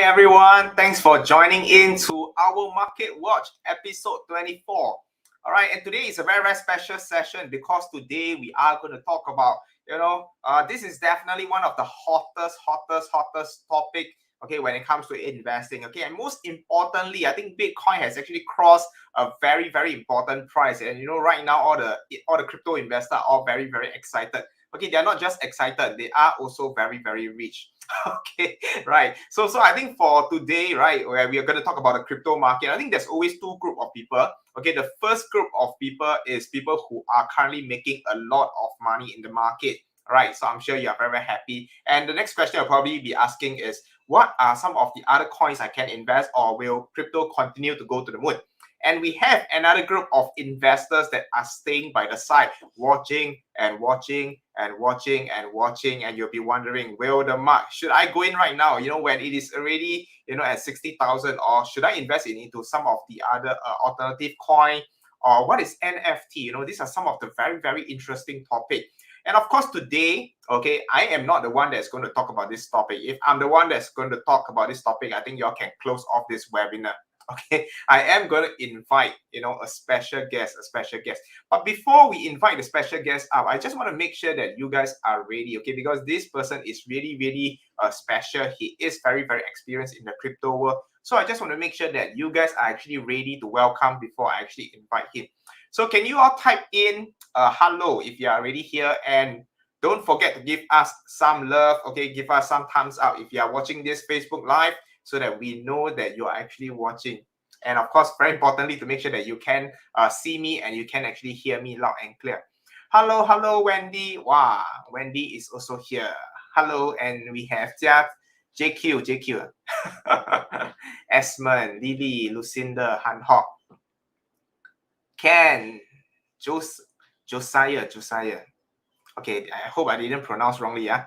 everyone. Thanks for joining in to our Market Watch episode 24. All right, and today is a very, very special session because today we are going to talk about, this is definitely one of the hottest topic, okay, when it comes to investing. Okay, and most importantly, I think Bitcoin has actually crossed a very, very important price. And right now all the crypto investors are very, very excited. Okay, they're not just excited, they are also very, very rich. Okay, right. So I think for today, right, where we are going to talk about the crypto market, I think there's always two group of people. Okay, the first group of people is people who are currently making a lot of money in the market. Right, so I'm sure you are very, very happy. And the next question I'll probably be asking is, what are some of the other coins I can invest, or will crypto continue to go to the moon? And we have another group of investors that are staying by the side, watching and watching and watching and watching, and you'll be wondering, will the market, should I go in right now, when it is already, at 60,000, or should I invest into some of the other alternative coin, or what is NFT? These are some of the very, very interesting topic. And of course, today, okay, I am not the one that's going to talk about this topic. If I'm the one that's going to talk about this topic, I think y'all can close off this webinar. Okay, I am going to invite, a special guest. But before we invite the special guest up, I just want to make sure that you guys are ready, okay? Because this person is really, really special. He is very, very experienced in the crypto world. So I just want to make sure that you guys are actually ready to welcome before I actually invite him. So can you all type in hello if you are already here, and don't forget to give us some love, okay? Give us some thumbs up if you are watching this Facebook Live, so that we know that you are actually watching. And of course, very importantly, to make sure that you can see me and you can actually hear me loud and clear. Hello, Wendy. Wow, Wendy is also here. Hello, and we have JQ, Esmond, Lily, Lucinda, Han Hock, Ken, Josiah. Okay, I hope I didn't pronounce wrongly, yeah.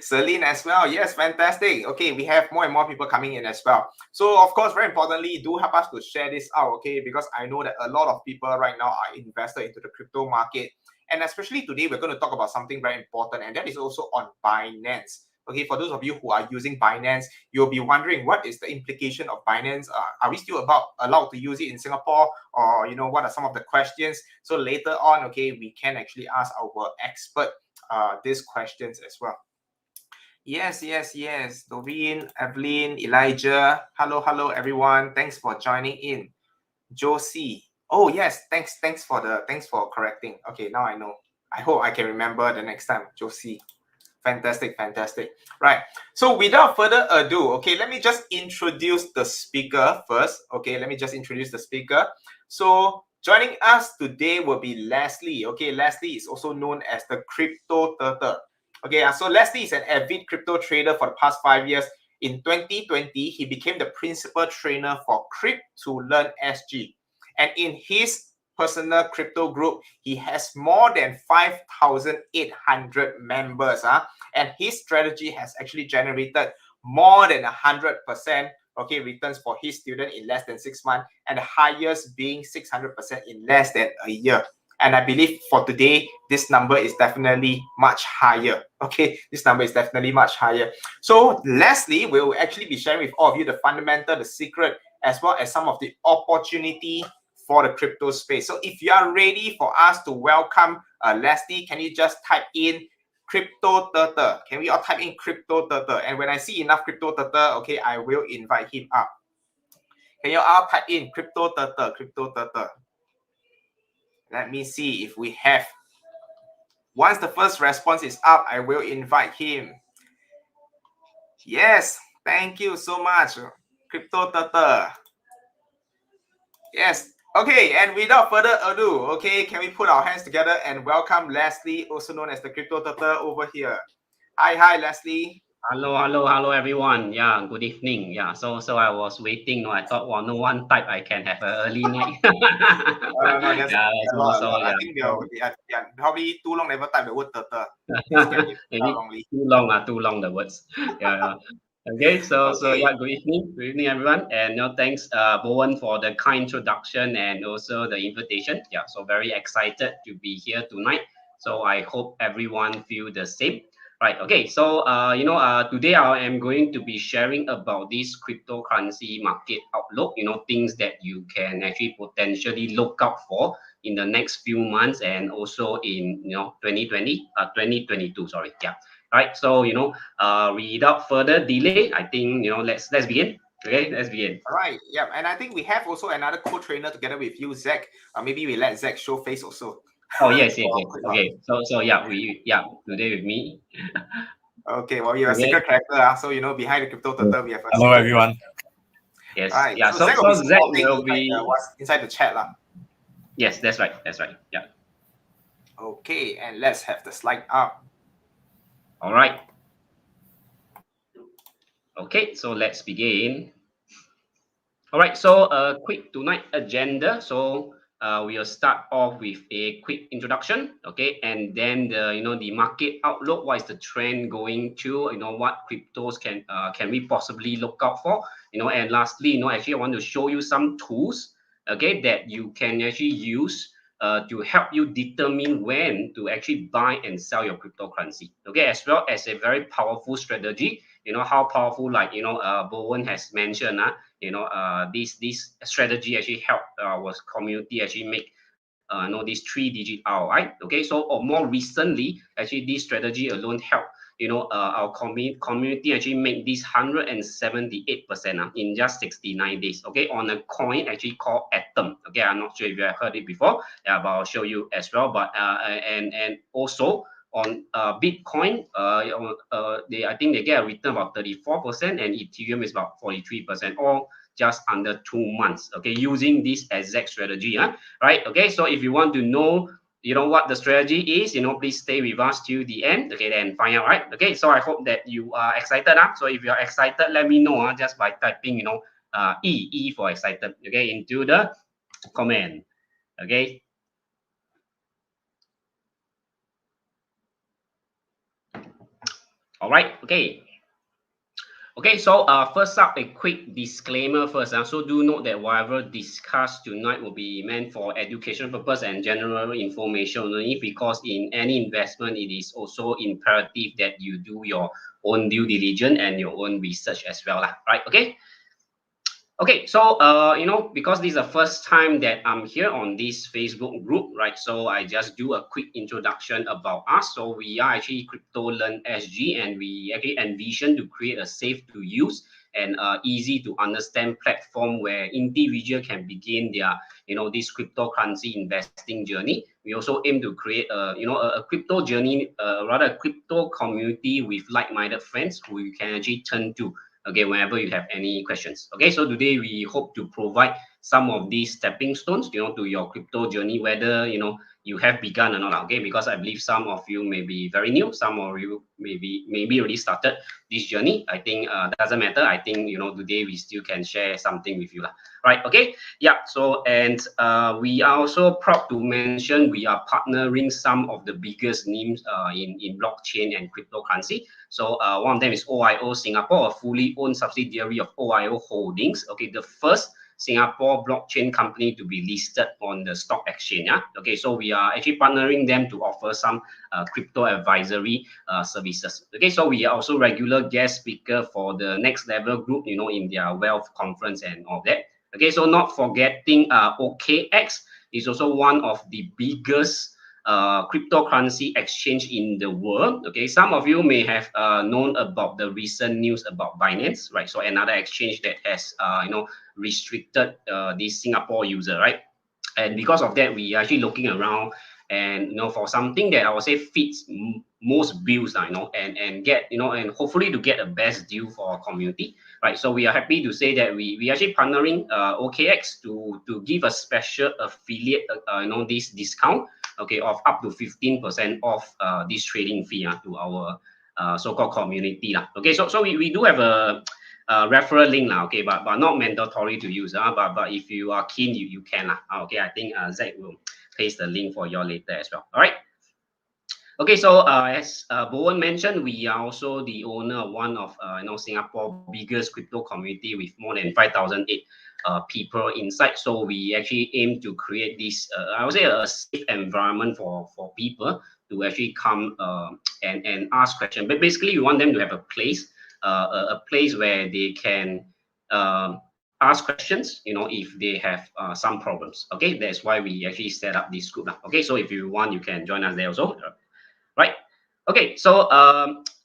Celine as well. Yes, fantastic. Okay, we have more and more people coming in as well. So, of course, very importantly, do help us to share this out, okay? Because I know that a lot of people right now are invested into the crypto market. And especially today, we're going to talk about something very important, and that is also on Binance. Okay, for those of you who are using Binance, you'll be wondering, what is the implication of Binance? Are we still allowed to use it in Singapore? Or, what are some of the questions? So later on, okay, we can actually ask our expert these questions as well. Yes. Doreen, Evelyn, Elijah. Hello, everyone. Thanks for joining in. Josie. Oh, yes. Thanks for correcting. Okay, now I know. I hope I can remember the next time, Josie. Fantastic. Right. So without further ado, okay, let me just introduce the speaker first. Okay, let me just introduce the speaker. So joining us today will be Leslie. Okay, Leslie is also known as the Crypto Turtle. Okay, so Leslie is an avid crypto trader for the past 5 years. In 2020, he became the principal trainer for Crypt to Learn SG. And in his personal crypto group, he has more than 5,800 members, and his strategy has actually generated more than 100% returns for his student in less than 6 months, and the highest being 600% in less than a year. And I believe for today, this number is definitely much higher. Okay, this number is definitely much higher. So Leslie will actually be sharing with all of you the fundamental, the secret, as well as some of the opportunity for the crypto space. So if you are ready for us to welcome Leslie, can you just type in Crypto Turtle? Can we all type in Crypto Turtle? And when I see enough Crypto Turtle, okay, I will invite him up. Can you all type in Crypto Turtle? Let me see if we have. Once the first response is up, I will invite him. Yes, thank you so much, Crypto Turtle. Yes. Okay, and without further ado, okay, can we put our hands together and welcome Leslie, also known as the Crypto Turtle, over here. Hi, Leslie. Hello, everyone. Yeah, good evening. Yeah, so I was waiting. I thought, well, no one type I can have an early night. No, that's a lot. I think they are probably too long never type the word turtle. Maybe too long the words. Yeah. Okay, so yeah, good evening everyone, and thanks Bowen for the kind introduction and also the invitation. Yeah, so very excited to be here tonight. So I hope everyone feel the same. Right. Okay. So, today I am going to be sharing about this cryptocurrency market outlook. Things that you can actually potentially look out for in the next few months and also in 2022. Sorry. Yeah. Right. So, without further delay, I think let's begin. Okay. Let's begin. All right. Yeah. And I think we have also another co-trainer together with you, Zach. Maybe we let Zach show face also. Oh yes. Okay. So yeah, today with me. Okay, well, you're a Okay. secret character, so behind the crypto turtle, we have a Hello, secret everyone. Yes. All right, Yeah. so So Zach will be Zach supporting will be. what's inside the chat lah. Yes, that's right. That's right. Yeah. Okay, and let's have the slide up. All right. Okay, so let's begin. All right, so a quick tonight agenda. So we'll start off with a quick introduction, okay, and then the market outlook. What is the trend going to? What cryptos can we possibly look out for? And lastly, actually I want to show you some tools, okay, that you can actually use to help you determine when to actually buy and sell your cryptocurrency, okay, as well as a very powerful strategy. How powerful, like Bowen has mentioned, this strategy actually help our community actually make this 3-digit ROI. Okay, so or more recently, actually this strategy alone help our community actually make this 178% in just 69 days. Okay, on a coin actually called Atom. Okay, I'm not sure if you have heard it before. Yeah, but I'll show you as well. But and also on Bitcoin, I think they get a return about 34%, and Ethereum is about 43%, all just under 2 months. Okay, using this exact strategy. Right. Okay, so if you want to know what the strategy is, please stay with us till the end. Okay, then find out. Right. Okay, so I hope that you are excited. So if you're excited, let me know just by typing E for excited, okay, into the comment. Okay. All right. Okay. Okay, so first up, a quick disclaimer first. So do note that whatever discussed tonight will be meant for educational purpose and general information only, because in any investment, it is also imperative that you do your own due diligence and your own research as well. Right, okay? Okay, so because this is the first time that I'm here on this Facebook group, right? So I just do a quick introduction about us. So we are actually Crypto Learn SG, and we actually envision to create a safe to use and easy to understand platform where individual can begin their this cryptocurrency investing journey. We also aim to create a crypto journey, rather a crypto community with like-minded friends who you can actually turn to, okay, whenever you have any questions. Okay, so today we hope to provide some of these stepping stones to your crypto journey, whether you have begun or not, okay, because I believe some of you may be very new, some of you maybe already started this journey. I think doesn't matter. I think today we still can share something with you, right? Okay, yeah. So and we are also proud to mention we are partnering some of the biggest names in blockchain and cryptocurrency. So one of them is OIO Singapore, a fully owned subsidiary of OIO Holdings. Okay, the first Singapore blockchain company to be listed on the stock exchange. Yeah? Okay, so we are actually partnering them to offer some crypto advisory services. Okay, so we are also regular guest speaker for the Next Level Group, in their wealth conference and all that. Okay, so not forgetting OKX is also one of the biggest cryptocurrency exchange in the world. Okay, some of you may have known about the recent news about Binance, right? So another exchange that has restricted this Singapore user, right? And because of that, we are actually looking around and for something that I would say fits most bills, and get and hopefully to get a best deal for our community, right? So we are happy to say that we actually partnering OKX to give a special affiliate this discount, okay, of up to 15% off this trading fee to our so-called community okay. So we do have a referral link okay, but not mandatory to use but if you are keen, you can okay. I think Zach will paste the link for you later as well. All right. Okay, so as Bowen mentioned, we are also the owner of one of Singapore biggest crypto community with more than 5,008 people inside. So we actually aim to create this I would say a safe environment for people to actually come and ask questions. But basically, we want them to have a place, a place where they can ask questions, if they have some problems. Okay, that's why we actually set up this group now. Okay, so if you want, you can join us there also, right? Okay, so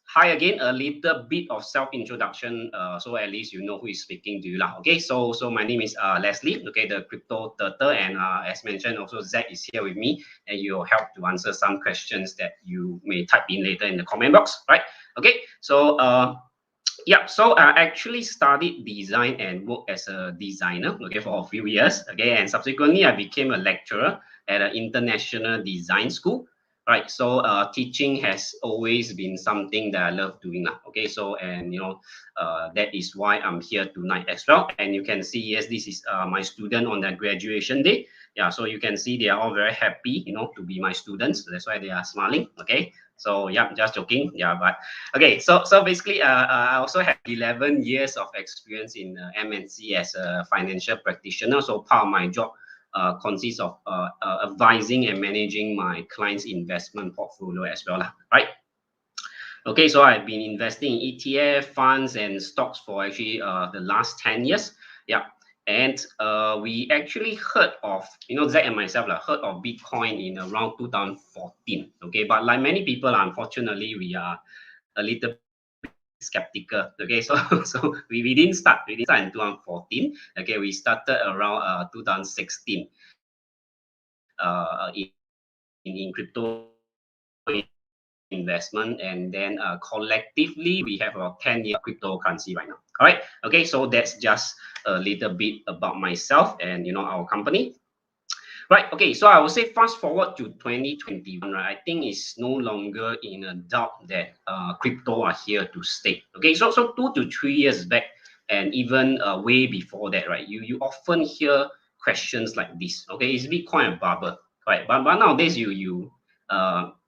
hi again, a little bit of self-introduction, so at least you know who is speaking to you lah. Okay, so my name is Leslie, okay, the crypto turtle, and as mentioned, also Zach is here with me, and you'll help to answer some questions that you may type in later in the comment box, right? Okay, so yeah, so I actually studied design and worked as a designer, okay, for a few years, okay, and subsequently I became a lecturer at an international design school, right? So teaching has always been something that I love doing, okay. So and that is why I'm here tonight as well. And you can see, yes, this is my student on their graduation day. Yeah, so you can see they are all very happy, to be my students. That's why they are smiling, okay. So yeah, just joking, yeah, but okay, so basically, I also have 11 years of experience in MNC as a financial practitioner. So part of my job consists of advising and managing my clients' investment portfolio as well, right? Okay, so I've been investing in ETF, funds, and stocks for actually the last 10 years. Yeah. And we actually heard of, Zach and myself, heard of Bitcoin in around 2014. Okay, but like many people, unfortunately, we are a little skeptical. Okay, so we didn't start. We didn't start in 2014. Okay, we started around 2016 in crypto investment, and then collectively we have about 10 year cryptocurrency right now. All right, okay, so that's just a little bit about myself and our company. Right, okay, so I would say fast forward to 2021, right? I think it's no longer in a doubt that crypto are here to stay. Okay, so 2 to 3 years back, and even way before that, right? You often hear questions like this. Okay, is Bitcoin a bubble, right? But nowadays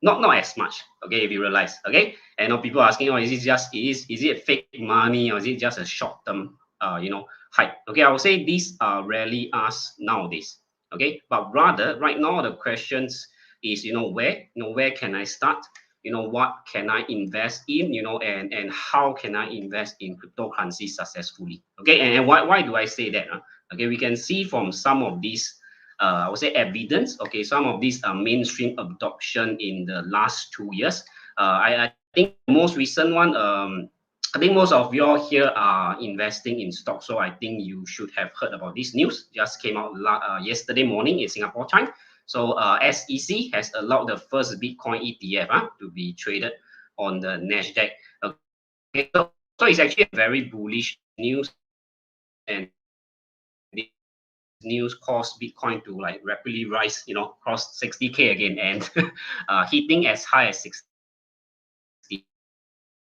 not as much. Okay, if you realize, okay, and people asking, oh, is it fake money, or is it just a short term hype? Okay, I would say these are rarely asked nowadays. Okay, but rather right now the questions is where can I start, what can I invest in, and how can I invest in cryptocurrency successfully. Okay, and why do I say that, okay, we can see from some of these I would say evidence. Okay, some of these mainstream adoption in the last 2 years. I think the most recent one, I think most of you all here are investing in stocks, so I think you should have heard about this news. Just came out yesterday morning in Singapore time. So SEC has allowed the first Bitcoin ETF to be traded on the Nasdaq. Okay, so it's actually a very bullish news, and this news caused Bitcoin to like rapidly rise, cross 60K again, and hitting as high as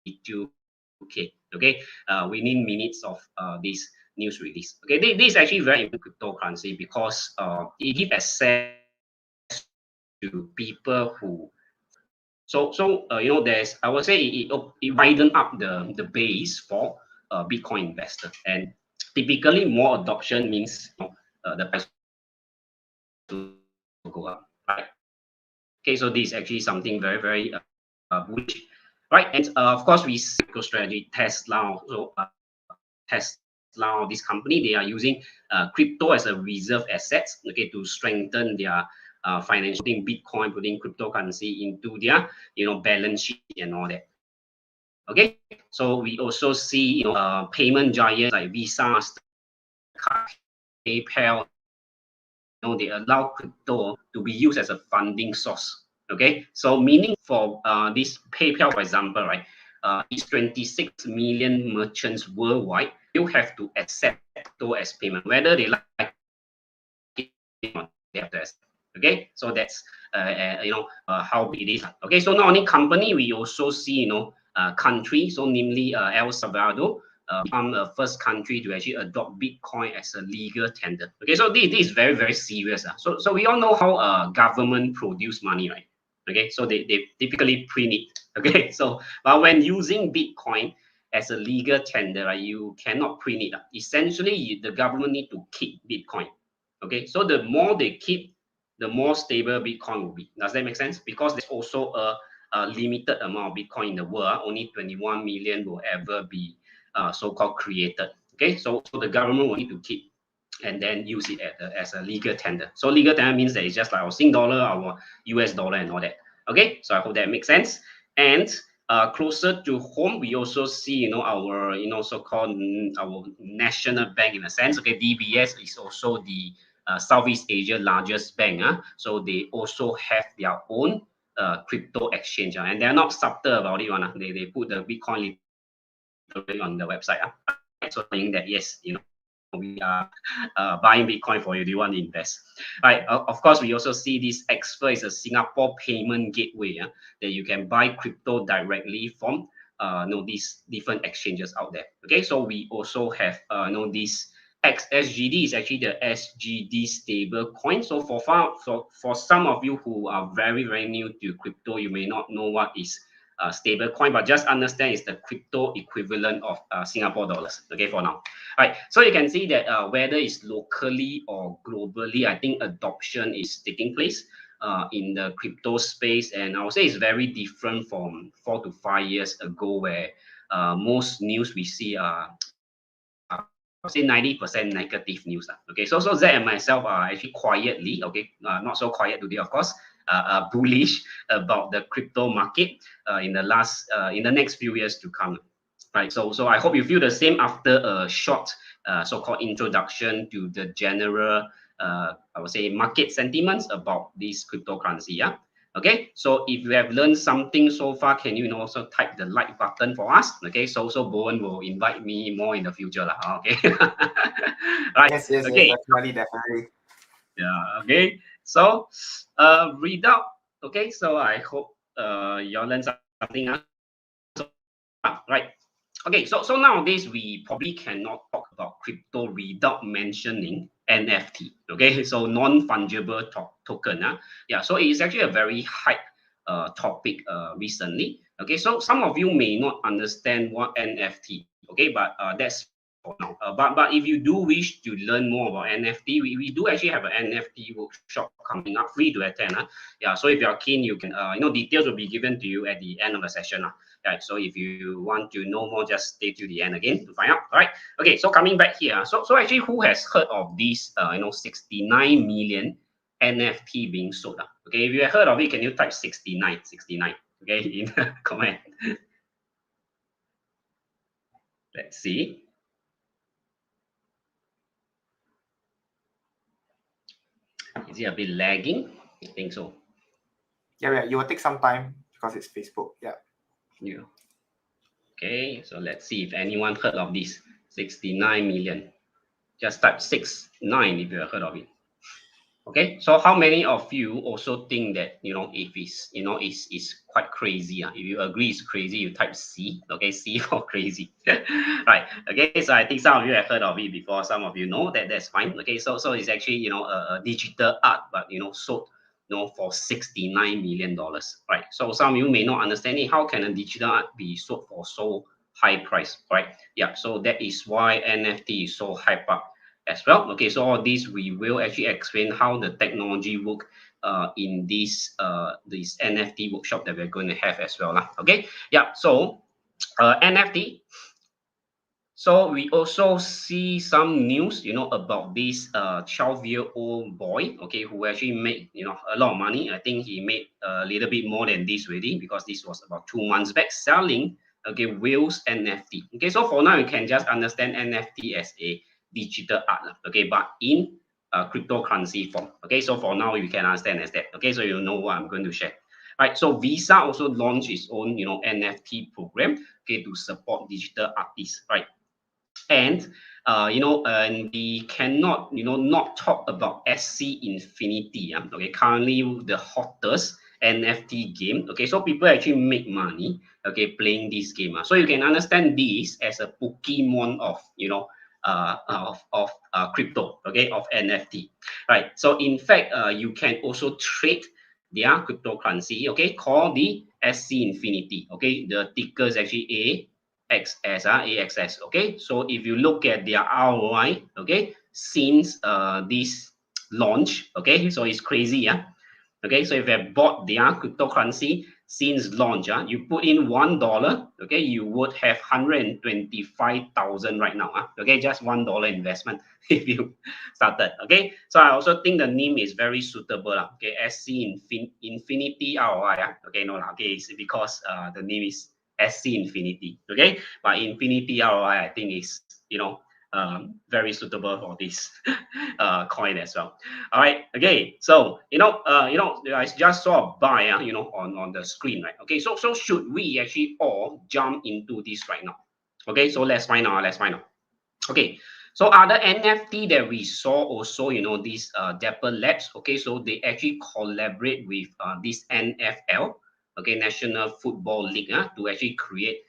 62K. Okay, within minutes of this news release. Okay, this is actually very important cryptocurrency because it gives access to people who. So there's, I would say it widen up the base for Bitcoin investor, and typically more adoption means the price will go up, right? Okay, so this is actually something very, very bullish, right? And of course, we see strategy Tesla. So Tesla, this company, they are using crypto as a reserve asset, okay, to strengthen their financial, putting Bitcoin, putting cryptocurrency into their balance sheet and all that. Okay, so we also see payment giants like Visa, Mastercard, PayPal. They allow crypto to be used as a funding source. Okay, so meaning for this PayPal, for example, right? It's 26 million merchants worldwide. You have to accept crypto as payment, whether they like it or not, they have to accept. Okay, so that's how it is. Okay, so not only company, we also see country. So namely El Salvador. Become the first country to actually adopt Bitcoin as a legal tender. Okay, so this is very, very serious. So we all know how government produce money, right? Okay, so they typically print it. Okay, so but when using Bitcoin as a legal tender, right, you cannot print it. Essentially, the government need to keep Bitcoin. Okay, so the more they keep, the more stable Bitcoin will be. Does that make sense? Because there's also a limited amount of Bitcoin in the world. Only 21 million will ever be so-called created. Okay, so the government will need to keep and then use it as a legal tender. So legal tender means that it's just like our Sing dollar, our US dollar, and all that. Okay, so I hope that makes sense. And closer to home, we also see, our, so-called our national bank in a sense. Okay, DBS is also the Southeast Asia largest bank. So they also have their own crypto exchange, and they're not subtle about it. They put the Bitcoin on the website. So saying that yes, we are buying Bitcoin for you. Do you want to invest? Right. Of course, we also see this Expert is a Singapore payment gateway that you can buy crypto directly from these different exchanges out there. Okay, so we also have this XSGD is actually the SGD stable coin. So for some of you who are very, very new to crypto, you may not know what is stable coin, but just understand it's the crypto equivalent of Singapore dollars. Okay, for now. All right, so you can see that whether it's locally or globally, I think adoption is taking place in the crypto space, and I would say it's very different from 4 to 5 years ago, where most news we see are, I would say 90% negative news. Okay, so Zach and myself are actually quietly, okay, not so quiet today, of course, bullish about the crypto market in the next few years to come. Right, so I hope you feel the same after a short so-called introduction to the general, I would say, market sentiments about this cryptocurrency. Yeah. Okay, so if you have learned something so far, can you also type the like button for us? Okay, so Bowen will invite me more in the future. Okay. Right. Yes, Okay. Definitely. Yeah, okay. So read out. Okay, so I hope you all learned something. Right. Okay, so nowadays we probably cannot talk about crypto without mentioning NFT. Okay, so non-fungible token. Yeah, so it is actually a very hype topic recently. Okay, so some of you may not understand what NFT. Okay, but that's for now. But if you do wish to learn more about NFT, we do actually have an NFT workshop coming up, free to attend. Yeah, so if you're keen, you can details will be given to you at the end of the session. Right, so if you want to know more, just stay to the end again to find out. All right. Okay, so coming back here. So actually, who has heard of this 69 million NFT being sold? Okay, if you have heard of it, can you type 69? Okay, in the comment. Let's see. Is it a bit lagging? I think so. Yeah, you will take some time because it's Facebook. Yeah. Okay, so let's see if anyone heard of this 69 million. Just type 69 if you have heard of it. Okay, so how many of you also think that if it's quite crazy? If you agree it's crazy, you type C. Okay, C for crazy. Right. Okay, so I think some of you have heard of it before. Some of you know that. That's fine. Okay, so it's actually a digital art, but sold for $69 million. Right. So some of you may not understand it. How can a digital art be sold for so high price? Right. Yeah. So that is why NFT is so hyped up as well. Okay, so all this we will actually explain how the technology work in this NFT workshop that we're going to have as well. Okay, yeah, so NFT. So we also see some news, about this 12-year-old boy, okay, who actually made, a lot of money. I think he made a little bit more than this already, because this was about 2 months back, selling, okay, whales NFT. Okay, so for now, you can just understand NFT as a digital art, okay, but in cryptocurrency form. Okay, so for now, you can understand as that. Okay, so you know what I'm going to share. Right, so Visa also launched its own, NFT program, okay, to support digital artists, right? And and we cannot not talk about SC Infinity. Okay, currently the hottest NFT game. Okay, so people actually make money, okay, playing this game. So you can understand this as a Pokemon of crypto, okay, of NFT, right? So in fact, you can also trade their cryptocurrency, okay, called the SC Infinity. Okay, the ticker is actually AXS. Okay, so if you look at their ROI, okay, since this launch. Okay, so it's crazy, yeah. Okay, so if you have bought their cryptocurrency since launch, you put in $1, okay, you would have 125,000 right now. Okay, just $1 investment if you started. Okay, so I also think the name is very suitable. Okay, SC Infinity ROI. Okay, no, okay, it's because the name is SC Infinity. Okay, but Infinity ROI, I think is, very suitable for this coin as well. All right. Okay. So I just saw a buy, on the screen, right? Okay. So should we actually all jump into this right now? Okay. So let's find out. Let's find out. Okay. So other NFT that we saw also, these Dapper Labs. Okay. So they actually collaborate with this NFL, okay, National Football League, to actually create,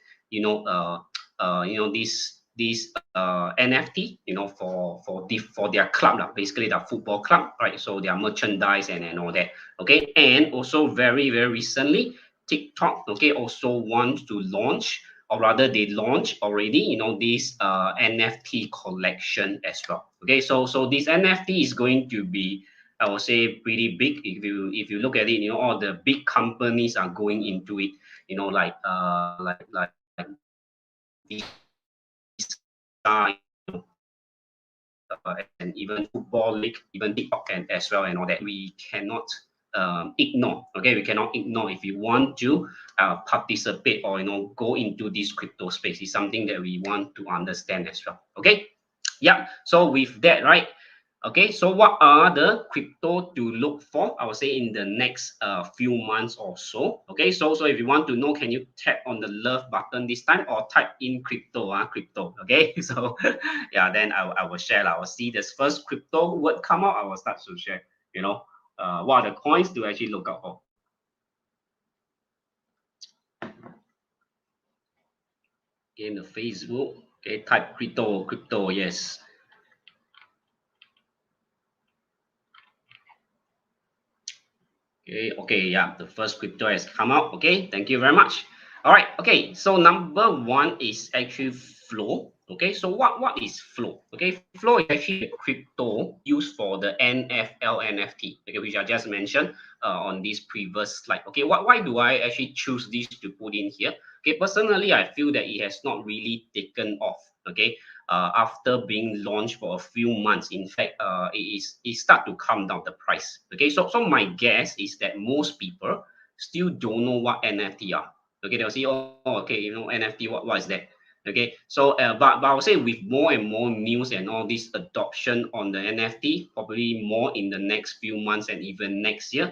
this NFT, for their club, basically their football club, right? So their merchandise and all that. Okay. And also very, very recently, TikTok, okay, also wants to launch, or rather they launched already, this NFT collection as well. Okay, so this NFT is going to be, I would say, pretty big. If you look at it, all the big companies are going into it. Like Visa, and even football league, even TikTok and as well and all that. We cannot ignore. Okay, we cannot ignore if you want to participate or go into this crypto space. It's something that we want to understand as well. Okay, yeah. So with that, right? Okay, so what are the crypto to look for? I would say in the next few months or so. Okay, so if you want to know, can you tap on the love button this time or type in crypto? Crypto. Okay, so yeah, then I will share. I will see this first crypto word come out. I will start to share. What are the coins to actually look out for? In the Facebook. Okay, type crypto. Yes. Okay, yeah, the first crypto has come out. Okay, thank you very much. All right, okay, so number one is actually flow. Okay, so what is flow? Okay, flow is actually a crypto used for the NFL NFT, okay, which I just mentioned on this previous slide. Okay, why do I actually choose this to put in here? Okay, personally, I feel that it has not really taken off. Okay, after being launched for a few months. In fact, it start to come down the price. Okay, so my guess is that most people still don't know what NFT are. Okay, they'll say, oh, okay, NFT, what is that? Okay, so but I would say with more and more news and all this adoption on the NFT, probably more in the next few months and even next year,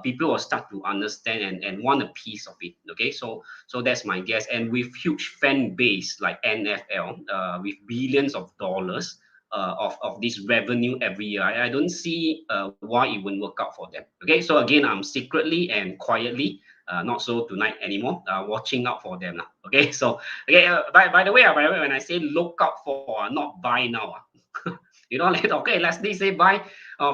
people will start to understand and want a piece of it. Okay, so that's my guess. And with huge fan base like NFL, with billions of dollars of this revenue every year, I don't see why it wouldn't work out for them. Okay, so again, I'm secretly and quietly, not so tonight anymore, watching out for them. Okay, so okay, by the way, when I say look out for, not buy now. Okay, let's say buy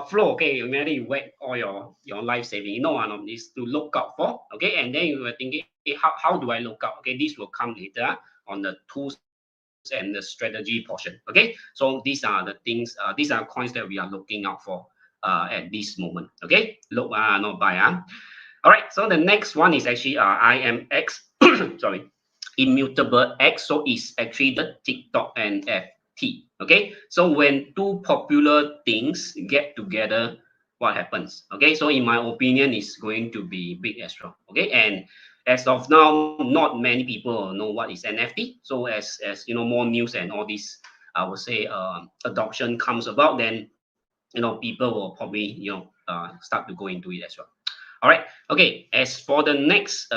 flow. Okay, maybe you wait all your life saving. No, is to look out for. Okay, and then you were thinking, hey, how do I look out? Okay, this will come later on the tools and the strategy portion. Okay, so these are the things. These are coins that we are looking out for at this moment. Okay, look, not buy. All right, so the next one is actually IMX. Sorry, Immutable X. So it's actually the TikTok NFT. Okay, so when two popular things get together, what happens? Okay, so in my opinion, it's going to be big as well. Okay, and as of now, not many people know what is NFT. So as more news and all this, I would say adoption comes about, then people will probably start to go into it as well. All right. Okay. As for the next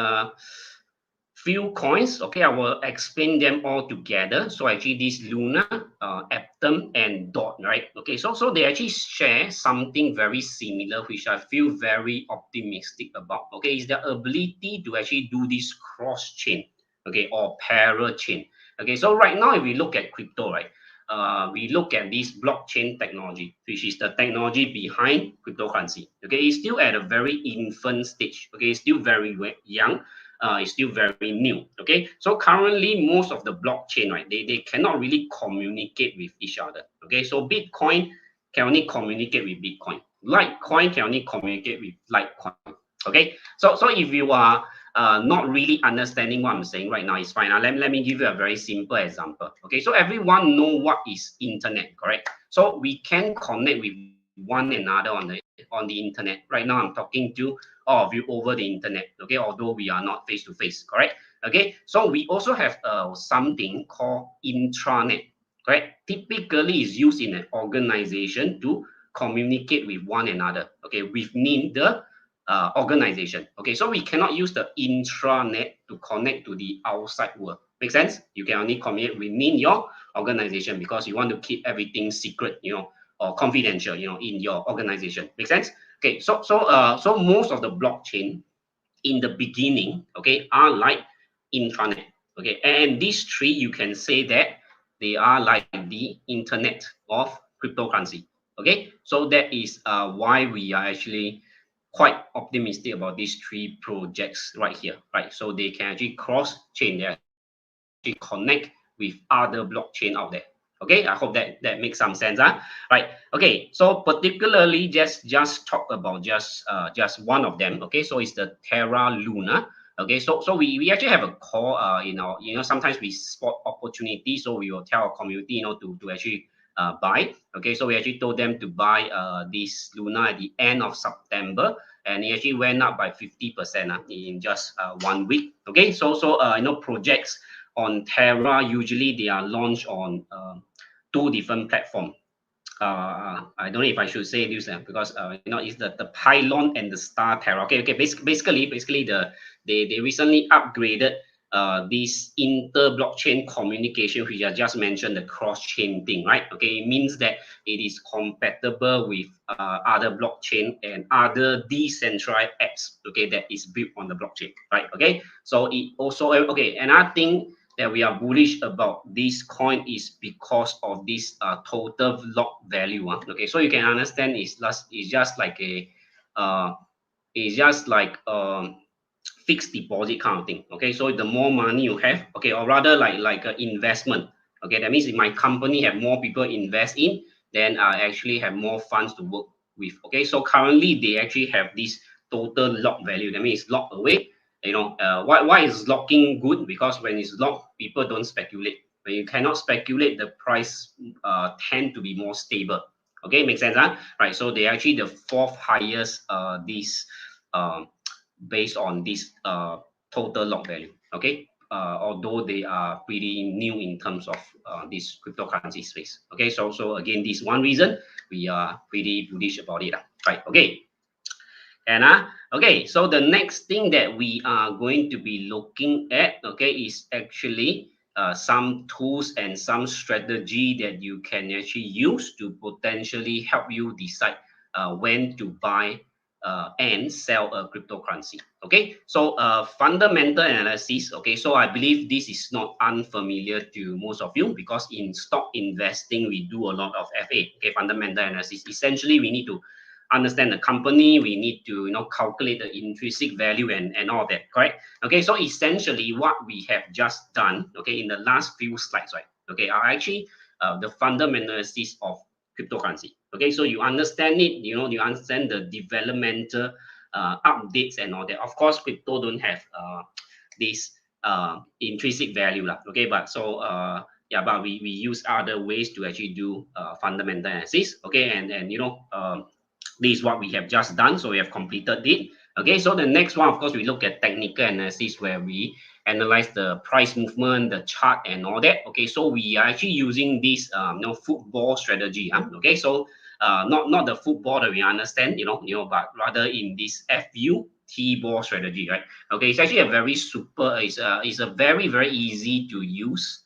few coins, okay, I will explain them all together. So actually, this Luna, Atom, and Dot, right? Okay. So they actually share something very similar, which I feel very optimistic about. Okay, is the ability to actually do this cross chain, okay, or parallel chain. Okay. So right now, if we look at crypto, right? We look at this blockchain technology, which is the technology behind cryptocurrency. Okay, it's still at a very infant stage. Okay, it's still very young. It's still very new. Okay, so currently most of the blockchain, right, they cannot really communicate with each other. Okay, so Bitcoin can only communicate with Bitcoin. Litecoin can only communicate with Litecoin. Okay, so if you are not really understanding what I'm saying right now, it's fine. Let me give you a very simple example. Okay, so everyone know what is internet, correct? So we can connect with one another on the internet. Right now, I'm talking to all of you over the internet. Okay, although we are not face to face, correct? Okay, so we also have something called intranet. Correct? Typically is used in an organization to communicate with one another. Okay, within the organization. Okay, so we cannot use the intranet to connect to the outside world. Make sense? You can only communicate within your organization because you want to keep everything secret, or confidential, in your organization. Make sense? Okay, so most of the blockchain in the beginning, okay, are like intranet. Okay, and these three you can say that they are like the internet of cryptocurrency. Okay, so that is why we are actually quite optimistic about these three projects right here, right? So they can actually cross chain, they actually connect with other blockchain out there. Okay, I hope that makes some sense, right? Okay, so particularly just talk about just one of them. Okay, so it's the Terra Luna. Okay, so we actually have a call, sometimes we spot opportunity, so we will tell our community, to actually buy. Okay, so we actually told them to buy this Luna at the end of September, and it actually went up by 50% in just 1 week. Okay, so projects on Terra usually they are launched on two different platforms. I don't know if I should say this because it's the Pylon and the Star Terra. Okay. Basically, they recently upgraded this inter-blockchain communication, which I just mentioned, the cross-chain thing, right? Okay, it means that it is compatible with other blockchain and other decentralized apps. Okay, that is built on the blockchain, right? Okay, so it also another thing that we are bullish about this coin is because of this total block value. Okay, so you can understand it's just like a it's just like fixed deposit kind of thing. Okay, so the more money you have, okay, or rather like an investment. Okay, that means if my company have more people invest in, then I actually have more funds to work with. Okay, so currently they actually have this total lock value. That means it's locked away. Why is locking good? Because when it's locked, people don't speculate. When you cannot speculate, the price tend to be more stable. Okay, makes sense, right? So they actually the fourth highest this based on this total lock value. Okay, although they are pretty new in terms of this cryptocurrency space. Okay, so again, this one reason we are pretty bullish about it, right? Okay. And okay, so the next thing that we are going to be looking at, okay, is actually some tools and some strategy that you can actually use to potentially help you decide when to buy and sell a cryptocurrency. Okay, so fundamental analysis. Okay, so I believe this is not unfamiliar to most of you because in stock investing we do a lot of FA. Okay, fundamental analysis. Essentially, we need to understand the company, we need to calculate the intrinsic value and all that, correct? Okay, so essentially what we have just done, okay, in the last few slides, right, okay, are actually the fundamentals of cryptocurrency. Okay, so you understand it, you understand the developmental updates and all that. Of course, crypto don't have this intrinsic value lah. Okay, but so yeah, but we use other ways to actually do fundamental analysis. Okay, and this is what we have just done, so we have completed it. Okay, so the next one, of course, we look at technical analysis where we analyze the price movement, the chart, and all that. Okay, so we are actually using this football strategy. Okay, so not the football that we understand, but rather in this FU T-ball strategy, right? Okay, it's actually a very it's a very very easy to use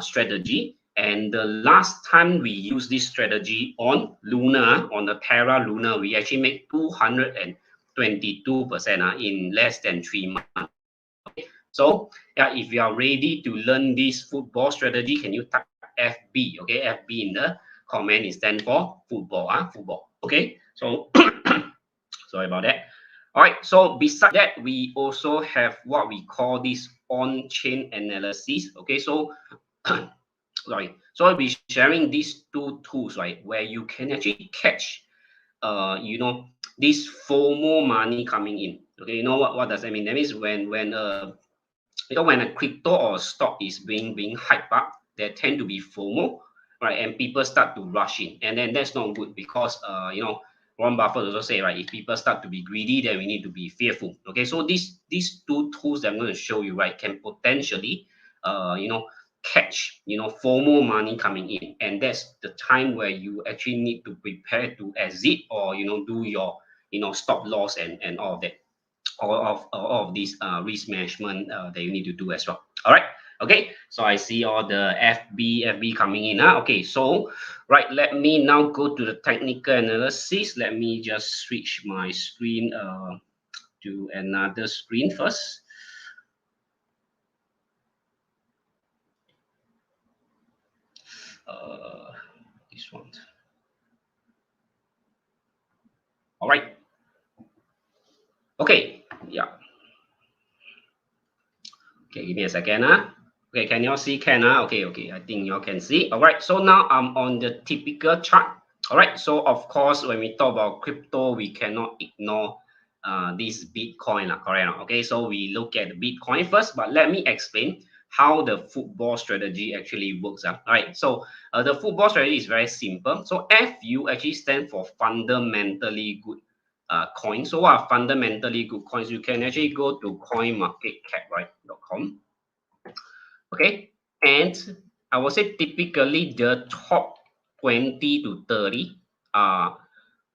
strategy. And the last time we used this strategy on Luna, on the Terra Luna, we actually made 222% in less than 3 months. Okay. So yeah, if you are ready to learn this football strategy, can you type FB? Okay, FB in the comment is stand for football. Football. Okay. So sorry about that. All right. So beside that, we also have what we call this on-chain analysis. Okay. So Sorry. So I'll be sharing these two tools, right, where you can actually catch, you know, this FOMO money coming in. Okay, you know what does that mean? That means you know, when a crypto or stock is being hyped up, there tend to be FOMO, right? And people start to rush in, and then that's not good because you know, Warren Buffett also say, right, if people start to be greedy, then we need to be fearful. Okay, so these two tools that I'm going to show you, right, can potentially you know, catch, you know, FOMO money coming in, and that's the time where you actually need to prepare to exit, or you know, do your, you know, stop loss and all of that, all of these risk management that you need to do as well. All right. Okay. So I see all the FB coming in. Okay. So right, let me now go to the technical analysis. Let me just switch my screen to another screen first. This one. All right. Okay. Yeah. Okay. Give me a second. Okay, can you all see? Okay, I think you all can see. All right, so now I'm on the typical chart. All right, so of course, when we talk about crypto, we cannot ignore this Bitcoin, correct? Okay, so we look at the Bitcoin first, but let me explain how the football strategy actually works. All right, so the football strategy is very simple. So FU actually stands for fundamentally good coins. So what are fundamentally good coins? You can actually go to coinmarketcap, right, .com. Okay, and I would say typically the top 20 to 30 are,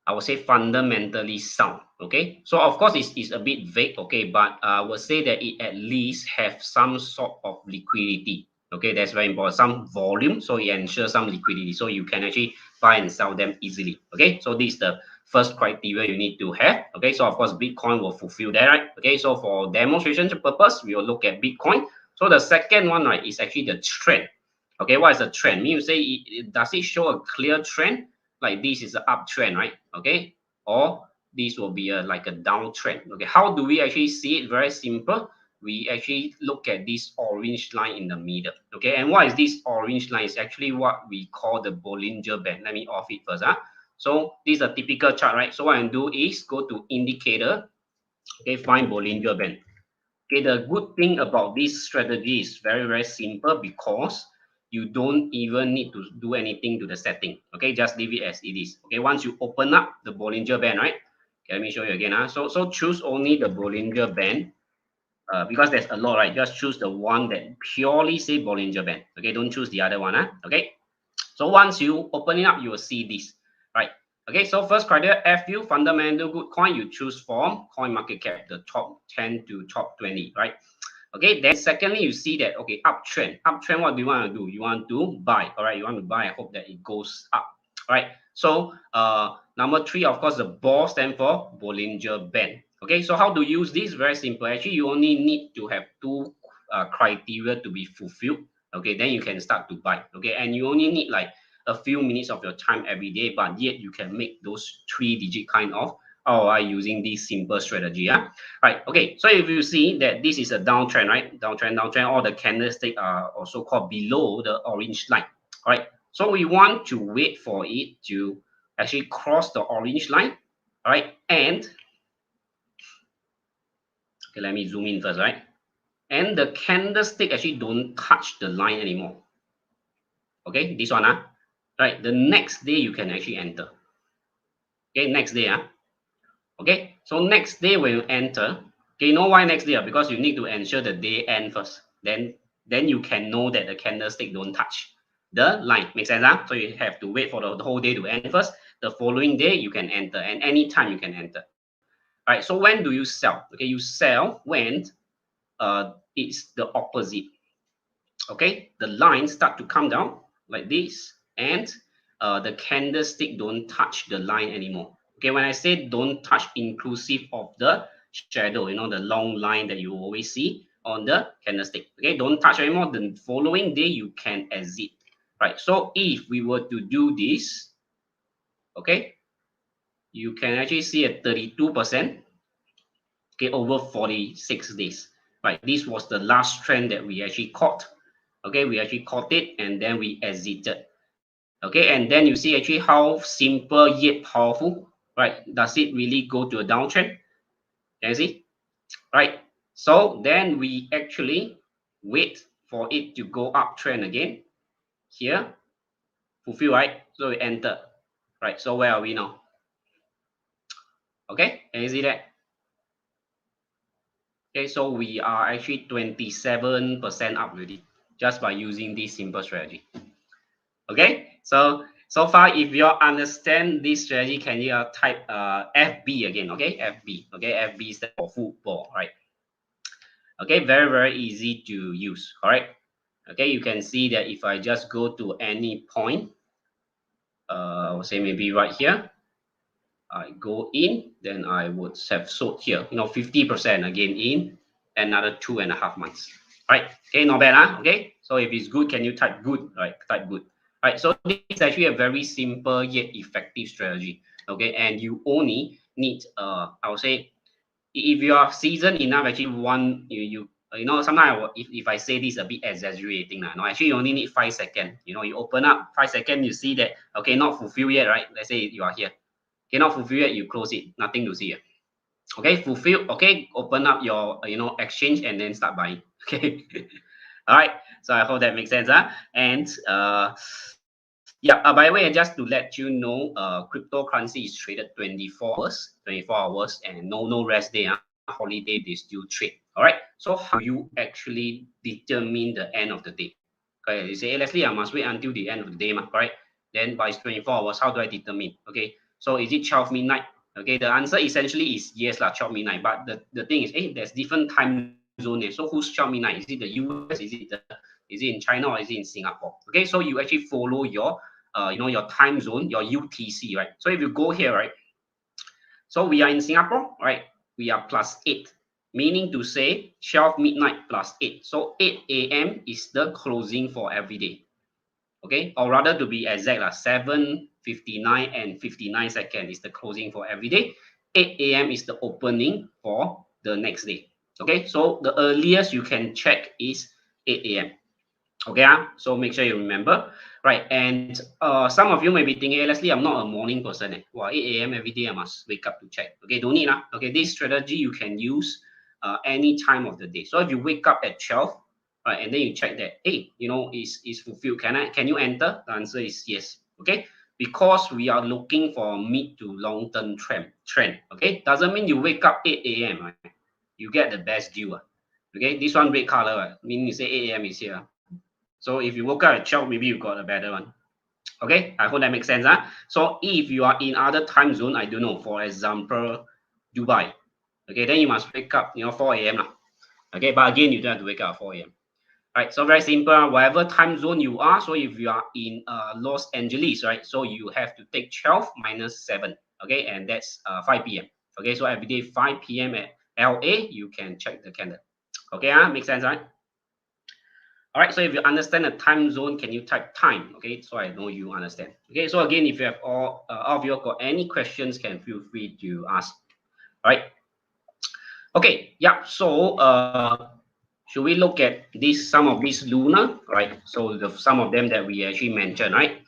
I would say, fundamentally sound. Okay, so of course it's a bit vague. Okay, but I would say that it at least have some sort of liquidity. Okay, that's very important. Some volume, so it ensures some liquidity, so you can actually buy and sell them easily. Okay, so this is the first criteria you need to have. Okay, so of course Bitcoin will fulfill that, right? Okay, so for demonstration purpose, we will look at Bitcoin. So the second one, right, is actually the trend. Okay, what is a trend? Mean you say, does it show a clear trend? Like this is an uptrend, right? Okay, or this will be a like a downtrend. Okay, how do we actually see it? Very simple. We actually look at this orange line in the middle. Okay, and what is this orange line? It's actually what we call the Bollinger Band. Let me off it first. So this is a typical chart, right? So what I do is go to indicator. Okay, find Bollinger Band. Okay, the good thing about this strategy is very, very simple because you don't even need to do anything to the setting. Okay, just leave it as it is. Okay, once you open up the Bollinger Band, right? Okay, let me show you again. So choose only the Bollinger Band because there's a lot, right? Just choose the one that purely say Bollinger Band. Okay, don't choose the other one. Okay, so once you open it up, you will see this, right? Okay, so first criteria, FU, fundamental good coin, you choose from coin market cap, the top 10 to top 20, right? Okay, then secondly, you see that, okay, uptrend. Uptrend, what do you want to do? You want to buy, all right? You want to buy, I hope that it goes up, all right? So number three, of course, the ball stand for Bollinger Band. Okay, so how to use this? Very simple. Actually, you only need to have two criteria to be fulfilled. Okay, then you can start to buy. Okay, and you only need like a few minutes of your time every day, but yet you can make those 3-digit kind of ROI using this simple strategy. Right. Okay. So if you see that this is a downtrend, right? Downtrend, all the candlesticks are also called below the orange line. All right. So we want to wait for it to actually cross the orange line. All right. And okay, let me zoom in first, right? And the candlestick actually don't touch the line anymore. Okay, this one, right? The next day you can actually enter. Okay, next day, okay, so next day when you enter, okay, you know why next day? Because you need to ensure the day end first. Then you can know that the candlestick don't touch the line. Make sense? So you have to wait for the whole day to end first. The following day you can enter, and anytime you can enter. All right. So when do you sell? Okay, you sell when it's the opposite. Okay, the lines start to come down like this, and the candlestick don't touch the line anymore. Okay, when I say don't touch, inclusive of the shadow, you know, the long line that you always see on the candlestick. Okay, don't touch anymore. The following day you can exit. Right. So if we were to do this, okay, you can actually see a 32%. Okay, over 46 days. Right. This was the last trend that we actually caught. Okay, we actually caught it and then we exited. Okay, and then you see actually how simple yet powerful, right? Does it really go to a downtrend? Can you see? Right. So then we actually wait for it to go uptrend again. Here, fulfill, right? So we enter. Right. So where are we now? Okay, can you see that? Okay, so we are actually 27% up already just by using this simple strategy. Okay, so far if you understand this strategy, can you type FB again? Okay, FB. Okay, FB stands for football, right? Okay, very easy to use. All right. Okay, you can see that if I just go to any point, I will say maybe right here, I go in, then I would have sold here, 50% again in another 2.5 months. Right. Okay, not bad, huh? Okay. So if it's good, can you type good? Right, type good. Right. So this is actually a very simple yet effective strategy. Okay, and you only need I would say if you are seasoned enough, actually one sometimes if I say this a bit exaggerating, no, actually you only need 5 seconds. You open up 5 seconds, you see that okay, not fulfilled yet, right? Let's say you are here. Cannot fulfill it, you close it, nothing to see. Okay, fulfill. Okay, open up your exchange and then start buying. Okay. All right, so I hope that makes sense. And yeah, by the way, just to let you know, cryptocurrency is traded 24 hours and no rest day. Holiday, they still trade. All right, so how do you actually determine the end of the day? Okay, you say, hey, Leslie, I must wait until the end of the day, correct? Then by 24 hours, how do I determine? Okay, so is it 12 midnight? Okay, the answer essentially is yes, 12 midnight. But the thing is, hey, there's different time zone there. So who's 12 midnight? Is it the US? Is it in China or is it in Singapore? Okay, so you actually follow your your time zone, your UTC, right? So if you go here, right? So we are in Singapore, right? We are +8, meaning to say 12 midnight +8. So 8 a.m. is the closing for every day. Okay, or rather to be exact, 7:59 and 59 seconds is the closing for every day. 8 a.m. is the opening for the next day. Okay, so the earliest you can check is 8 a.m. Okay, so make sure you remember, right? And some of you may be thinking, hey, Leslie, I'm not a morning person. Well, 8 a.m. every day I must wake up to check. Okay, don't need. Okay, this strategy you can use any time of the day. So if you wake up at 12, right, and then you check that, hey, is fulfilled. Can you enter? The answer is yes. Okay, because we are looking for a mid to long term trend. Okay, doesn't mean you wake up 8 a.m. Right? You get the best deal. Okay, this one red color, meaning you say 8 a.m. is here. So if you woke up at 12, maybe you got a better one. Okay, I hope that makes sense. So if you are in other time zone, I don't know, for example, Dubai. Okay, then you must wake up, 4 a.m. Okay, but again, you don't have to wake up at 4 a.m. Right, so very simple. Whatever time zone you are, so if you are in Los Angeles, right, so you have to take 12 minus 7. Okay, and that's 5 p.m. Okay, so every day 5 p.m. at LA, you can check the candle. Okay, makes sense, right? All right, so if you understand the time zone, can you type time? Okay, so I know you understand. Okay, so again, if you have all of you got any questions, can feel free to ask. All right. Okay, yeah. So should we look at some of these Luna, right? So some of them that we actually mentioned, right?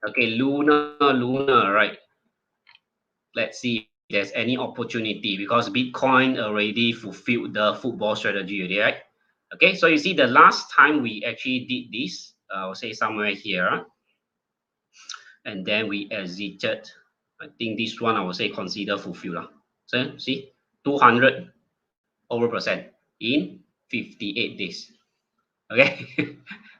Okay, Luna, right? Let's see if there's any opportunity because Bitcoin already fulfilled the football strategy already, right? Okay, so you see the last time we actually did this, I'll say somewhere here, and then we exited. I think this one I would say consider fulfilled. So see, 200 over percent in 58 days. Okay,